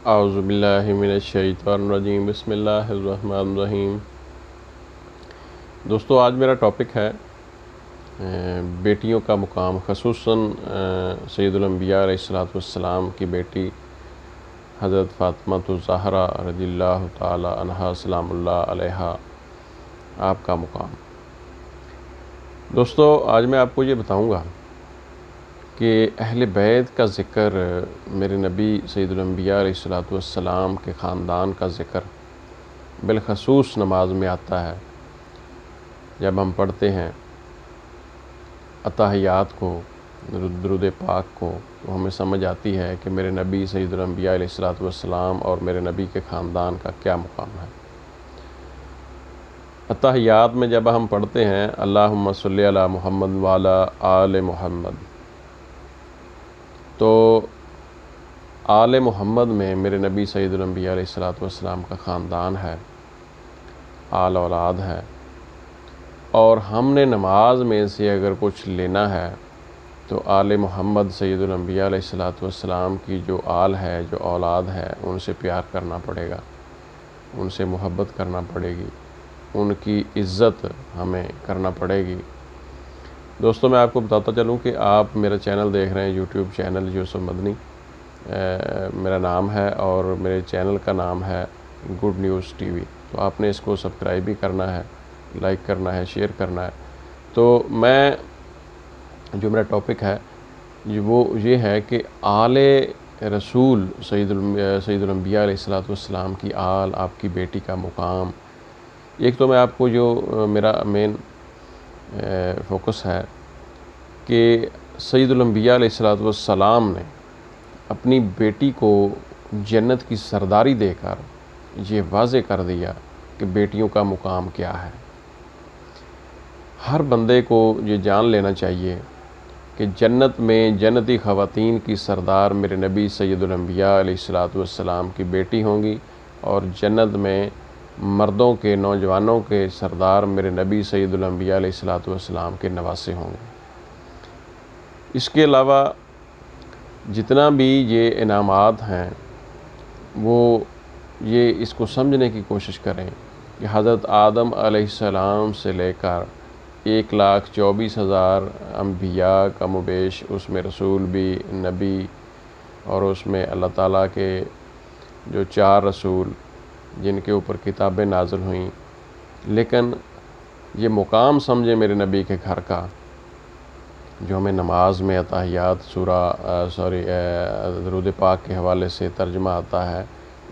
اعوذ باللہ من الشیطان الرجیم بسم اللہ الرحمن الرحیم۔ دوستو، آج میرا ٹاپک ہے بیٹیوں کا مقام، خصوصاً سید الانبیاء علیہ السلام کی بیٹی حضرت فاطمہ الزہرا رضی اللہ تعالی عنہا سلام اللہ علیہا، آپ کا مقام۔ دوستو، آج میں آپ کو یہ بتاؤں گا کہ اہل بیت کا ذکر، میرے نبی سید الانبیاء علیہ السلام کے خاندان کا ذکر بالخصوص نماز میں آتا ہے۔ جب ہم پڑھتے ہیں اتحیات کو، درود پاک کو، تو ہمیں سمجھ آتی ہے کہ میرے نبی سید الانبیاء علیہ السلام اور میرے نبی کے خاندان کا کیا مقام ہے۔ اتحیات میں جب ہم پڑھتے ہیں اللہم صلی علی محمد وعلی آل محمد، تو آل محمد میں میرے نبی سید الانبیاء علیہ السلام کا خاندان ہے، آل اولاد ہے، اور ہم نے نماز میں سے اگر کچھ لینا ہے تو آل محمد سید الانبیاء علیہ السلام کی جو آل ہے، جو اولاد ہے، ان سے پیار کرنا پڑے گا، ان سے محبت کرنا پڑے گی، ان کی عزت ہمیں کرنا پڑے گی۔ دوستو، میں آپ کو بتاتا چلوں کہ آپ میرا چینل دیکھ رہے ہیں، یوٹیوب چینل یوسف مدنی میرا نام ہے، اور میرے چینل کا نام ہے گڈ نیوز ٹی وی۔ تو آپ نے اس کو سبسکرائب بھی کرنا ہے، لائک کرنا ہے، شیئر کرنا ہے۔ تو جو میرا ٹاپک ہے وہ یہ ہے کہ آل رسول سید الانبیاء علیہ السلام کی آل، آپ کی بیٹی کا مقام۔ ایک تو میں آپ کو جو میرا مین فوکس ہے کہ سید الانبیاء علیہ السلام نے اپنی بیٹی کو جنت کی سرداری دے کر یہ واضح کر دیا کہ بیٹیوں کا مقام کیا ہے۔ ہر بندے کو یہ جان لینا چاہیے کہ جنت میں جنتی خواتین کی سردار میرے نبی سید الانبیاء علیہ السلام کی بیٹی ہوں گی، اور جنت میں مردوں کے، نوجوانوں کے سردار میرے نبی سید الانبیاء علیہ السلام کے نواسے ہوں گے۔ اس کے علاوہ جتنا بھی یہ انعامات ہیں، وہ یہ اس کو سمجھنے کی کوشش کریں کہ حضرت آدم علیہ السلام سے لے کر 1,24,000 انبیاء کم و بیش، اس میں رسول بھی، نبی، اور اس میں اللہ تعالیٰ کے جو 4 رسول جن کے اوپر کتابیں نازل ہوئیں، لیکن یہ مقام سمجھے میرے نبی کے گھر کا، جو ہمیں نماز میں اتحیات درود پاک کے حوالے سے ترجمہ آتا ہے،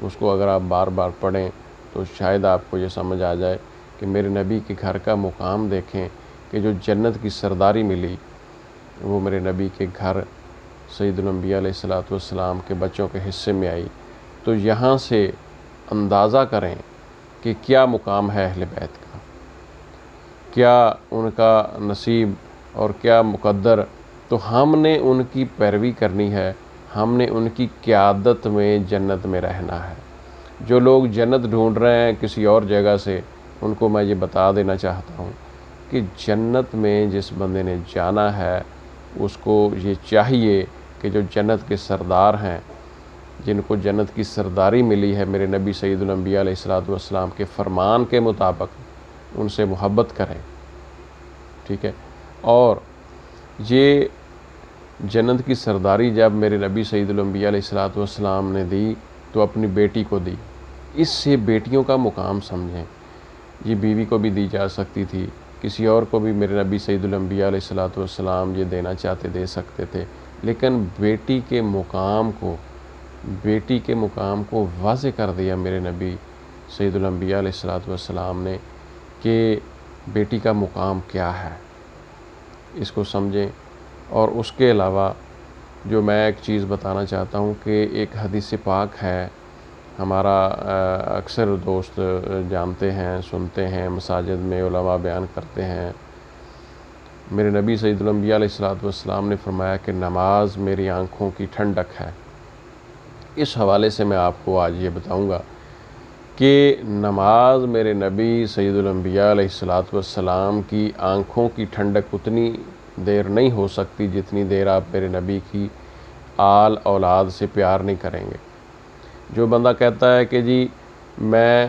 اس کو اگر آپ بار بار پڑھیں تو شاید آپ کو یہ سمجھ آ جائے کہ میرے نبی کے گھر کا مقام دیکھیں کہ جو جنت کی سرداری ملی وہ میرے نبی کے گھر سید الانبیاء علیہ السلام کے بچوں کے حصے میں آئی۔ تو یہاں سے اندازہ کریں کہ کیا مقام ہے اہل بیت کا، کیا ان کا نصیب اور کیا مقدر۔ تو ہم نے ان کی پیروی کرنی ہے، ہم نے ان کی قیادت میں جنت میں رہنا ہے۔ جو لوگ جنت ڈھونڈ رہے ہیں کسی اور جگہ سے، ان کو میں یہ بتا دینا چاہتا ہوں کہ جنت میں جس بندے نے جانا ہے، اس کو یہ چاہیے کہ جو جنت کے سردار ہیں، جن کو جنت کی سرداری ملی ہے میرے نبی سید الانبیاء علیہ السلام کے فرمان کے مطابق، ان سے محبت کریں، ٹھیک ہے۔ اور یہ جنت کی سرداری جب میرے نبی سید الانبیاء علیہ السلام نے دی تو اپنی بیٹی کو دی۔ اس سے بیٹیوں کا مقام سمجھیں۔ یہ بیوی کو بھی دی جا سکتی تھی، کسی اور کو بھی میرے نبی سید الانبیاء علیہ السلام یہ دینا چاہتے دے سکتے تھے، لیکن بیٹی کے مقام کو واضح کر دیا میرے نبی سید الانبیاء علیہ السلام نے کہ بیٹی کا مقام کیا ہے۔ اس کو سمجھیں۔ اور اس کے علاوہ جو میں ایک چیز بتانا چاہتا ہوں کہ ایک حدیث پاک ہے، ہمارا اکثر دوست جانتے ہیں، سنتے ہیں، مساجد میں علماء بیان کرتے ہیں۔ میرے نبی سید الانبیاء علیہ السلام نے فرمایا کہ نماز میری آنکھوں کی ٹھنڈک ہے۔ اس حوالے سے میں آپ کو آج یہ بتاؤں گا کہ نماز میرے نبی سید الانبیاء علیہ السلام کی آنکھوں کی ٹھنڈک اتنی دیر نہیں ہو سکتی جتنی دیر آپ میرے نبی کی آل اولاد سے پیار نہیں کریں گے۔ جو بندہ کہتا ہے کہ جی میں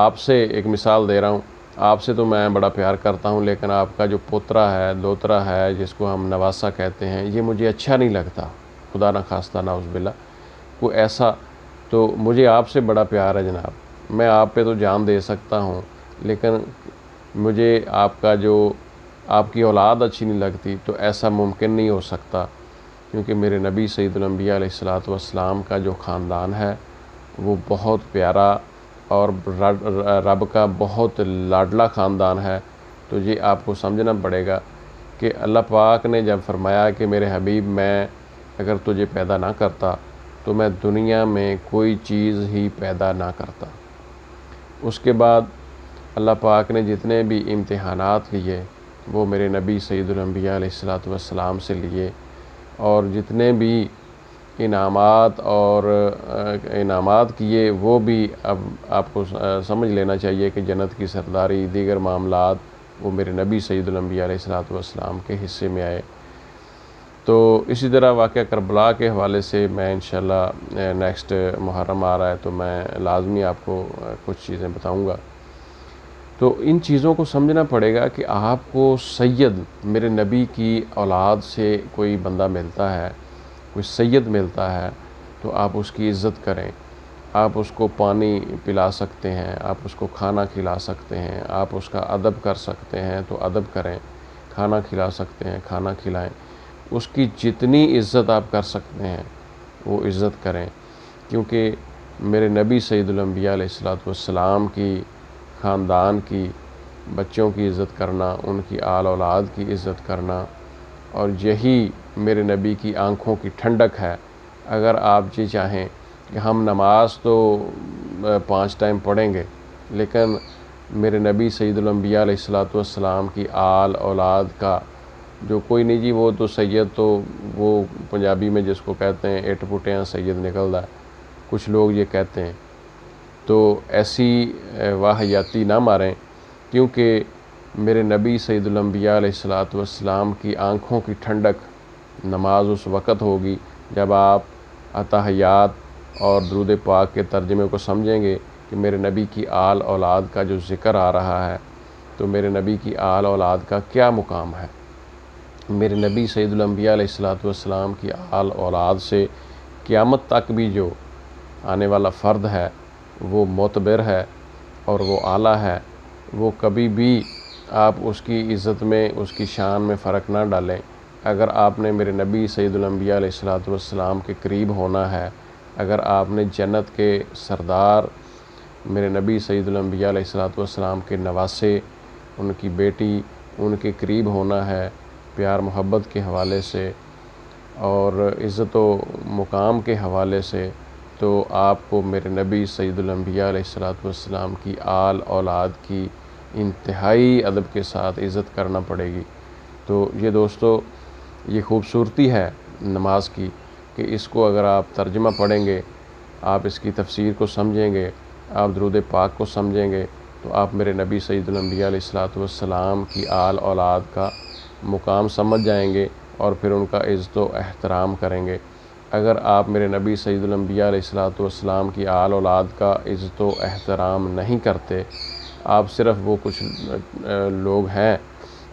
آپ سے ایک مثال دے رہا ہوں، آپ سے تو میں بڑا پیار کرتا ہوں، لیکن آپ کا جو پوترا ہے، دوترا ہے، جس کو ہم نواسا کہتے ہیں، یہ مجھے اچھا نہیں لگتا، خدا نہ خواستہ نعوذ باللہ کوئی ایسا، تو مجھے آپ سے بڑا پیار ہے جناب، میں آپ پہ تو جان دے سکتا ہوں، لیکن مجھے آپ کا جو آپ کی اولاد اچھی نہیں لگتی، تو ایسا ممکن نہیں ہو سکتا، کیونکہ میرے نبی سید الانبیاء علیہ الصلوۃ والسلام کا جو خاندان ہے وہ بہت پیارا اور رب کا بہت لاڈلا خاندان ہے۔ تو یہ آپ کو سمجھنا پڑے گا کہ اللہ پاک نے جب فرمایا کہ میرے حبیب میں اگر تجھے پیدا نہ کرتا تو میں دنیا میں کوئی چیز ہی پیدا نہ کرتا۔ اس کے بعد اللہ پاک نے جتنے بھی امتحانات لیے وہ میرے نبی سید الانبیاء علیہ الصلوۃ والسلام سے لیے، اور جتنے بھی انعامات کیے وہ بھی اب آپ کو سمجھ لینا چاہیے کہ جنت کی سرداری، دیگر معاملات وہ میرے نبی سید الانبیاء علیہ الصلوۃ والسلام کے حصے میں آئے۔ تو اسی طرح واقعہ کربلا کے حوالے سے میں انشاءاللہ نیکسٹ محرم آ رہا ہے تو میں لازمی آپ کو کچھ چیزیں بتاؤں گا۔ تو ان چیزوں کو سمجھنا پڑے گا کہ آپ کو سید میرے نبی کی اولاد سے کوئی بندہ ملتا ہے، کوئی سید ملتا ہے، تو آپ اس کی عزت کریں، آپ اس کو پانی پلا سکتے ہیں، آپ اس کو کھانا کھلا سکتے ہیں، آپ اس کا ادب کر سکتے ہیں تو ادب کریں، کھانا کھلا سکتے ہیں کھانا کھلائیں، اس کی جتنی عزت آپ کر سکتے ہیں وہ عزت کریں، کیونکہ میرے نبی سید الانبیاء علیہ الصلوۃ والسلام کی خاندان کی بچوں کی عزت کرنا، ان کی آل اولاد کی عزت کرنا، اور یہی میرے نبی کی آنکھوں کی ٹھنڈک ہے۔ اگر آپ یہ چاہیں کہ ہم نماز تو 5 ٹائم پڑھیں گے، لیکن میرے نبی سید الانبیاء علیہ الصلوۃ والسلام کی آل اولاد کا جو کوئی نہیں جی وہ تو سید، تو وہ پنجابی میں جس کو کہتے ہیں اٹ پٹیاں سید نکلدا ہے، کچھ لوگ یہ کہتے ہیں، تو ایسی واہیاتی نہ ماریں، کیونکہ میرے نبی سید الانبیاء علیہ الصلوۃ والسلام کی آنکھوں کی ٹھنڈک نماز اس وقت ہوگی جب آپ اتحیات اور درود پاک کے ترجمے کو سمجھیں گے کہ میرے نبی کی آل اولاد کا جو ذکر آ رہا ہے، تو میرے نبی کی آل اولاد کا کیا مقام ہے۔ میرے نبی سید الانبیاء علیہ الصلوۃ والسلام کی آل اولاد سے قیامت تک بھی جو آنے والا فرد ہے وہ معتبر ہے اور وہ اعلیٰ ہے، وہ کبھی بھی آپ اس کی عزت میں، اس کی شان میں فرق نہ ڈالیں۔ اگر آپ نے میرے نبی سید الانبیاء علیہ الصلوۃ والسلام کے قریب ہونا ہے، اگر آپ نے جنت کے سردار میرے نبی سید الانبیاء علیہ الصلوۃ والسلام کے نواسے، ان کی بیٹی، ان کے قریب ہونا ہے پیار محبت کے حوالے سے اور عزت و مقام کے حوالے سے، تو آپ کو میرے نبی سید الانبیاء علیہ الصلوۃ والسلام کی آل اولاد کی انتہائی ادب کے ساتھ عزت کرنا پڑے گی۔ تو یہ دوستو، یہ خوبصورتی ہے نماز کی کہ اس کو اگر آپ ترجمہ پڑھیں گے، آپ اس کی تفسیر کو سمجھیں گے، آپ درود پاک کو سمجھیں گے، تو آپ میرے نبی سید الانبیاء علیہ الصلوۃ والسلام کی آل اولاد کا مقام سمجھ جائیں گے اور پھر ان کا عزت و احترام کریں گے۔ اگر آپ میرے نبی سید الانبیاء علیہ الصلوۃ والسلام کی آل اولاد کا عزت و احترام نہیں کرتے، آپ صرف وہ کچھ لوگ ہیں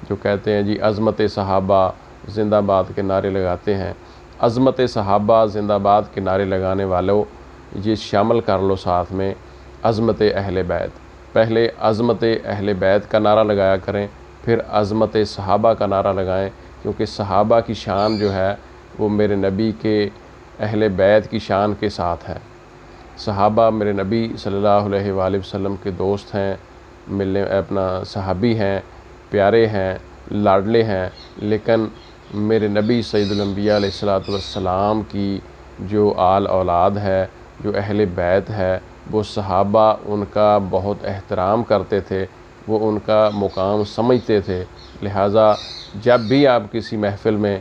جو کہتے ہیں جی عظمت صحابہ زندہ باد کے نعرے لگاتے ہیں، عظمت صحابہ زندہ باد کے نعرے لگانے والوں یہ شامل کر لو ساتھ میں عظمت اہل بیت۔ پہلے عظمت اہل بیت کا نعرہ لگایا کریں، پھر عظمت صحابہ کا نعرہ لگائیں، کیونکہ صحابہ کی شان جو ہے وہ میرے نبی کے اہل بیت کی شان کے ساتھ ہے۔ صحابہ میرے نبی صلی اللہ علیہ وآلہ وسلم کے دوست ہیں، اپنا صحابی ہیں، پیارے ہیں، لاڈلے ہیں، لیکن میرے نبی سید الانبیاء علیہ الصلوۃ والسلام کی جو آل اولاد ہے، جو اہل بیت ہے، وہ صحابہ ان کا بہت احترام کرتے تھے، وہ ان کا مقام سمجھتے تھے۔ لہٰذا جب بھی آپ کسی محفل میں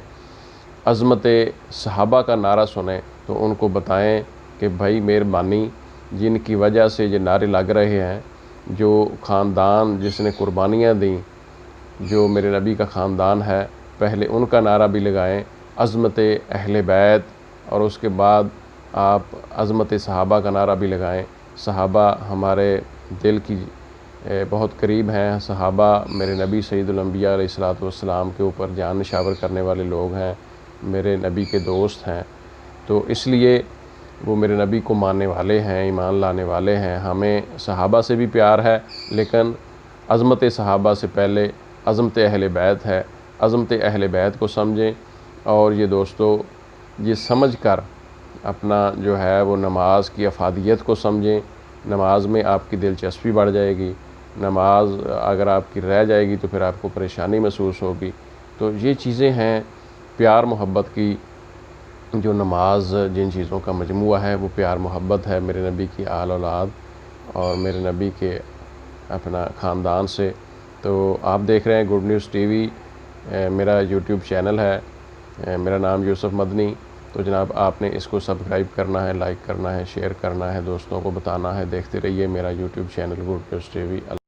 عظمت صحابہ کا نعرہ سنیں تو ان کو بتائیں کہ بھائی مہربانی، جن کی وجہ سے یہ نعرے لگ رہے ہیں، جو خاندان جس نے قربانیاں دیں، جو میرے نبی کا خاندان ہے، پہلے ان کا نعرہ بھی لگائیں عظمت اہل بیت، اور اس کے بعد آپ عظمت صحابہ کا نعرہ بھی لگائیں۔ صحابہ ہمارے دل کی بہت قریب ہیں۔ صحابہ میرے نبی سید الانبیاء علیہ الصلوۃ والسلام کے اوپر جان نشاور کرنے والے لوگ ہیں، میرے نبی کے دوست ہیں، تو اس لیے وہ میرے نبی کو ماننے والے ہیں، ایمان لانے والے ہیں۔ ہمیں صحابہ سے بھی پیار ہے، لیکن عظمت صحابہ سے پہلے عظمت اہل بیت ہے۔ عظمت اہل بیت کو سمجھیں، اور یہ دوستو یہ سمجھ کر اپنا جو ہے وہ نماز کی افادیت کو سمجھیں۔ نماز میں آپ کی دلچسپی بڑھ جائے گی، نماز اگر آپ کی رہ جائے گی تو پھر آپ کو پریشانی محسوس ہوگی۔ تو یہ چیزیں ہیں پیار محبت کی، جو نماز جن چیزوں کا مجموعہ ہے وہ پیار محبت ہے میرے نبی کی آل اولاد اور میرے نبی کے اپنا خاندان سے۔ تو آپ دیکھ رہے ہیں گڈ نیوز ٹی وی، میرا یوٹیوب چینل ہے، میرا نام یوسف مدنی۔ تو جناب آپ نے اس کو سبسکرائب کرنا ہے، لائک کرنا ہے، شیئر کرنا ہے، دوستوں کو بتانا ہے۔ دیکھتے رہیے میرا YouTube channel good news T V.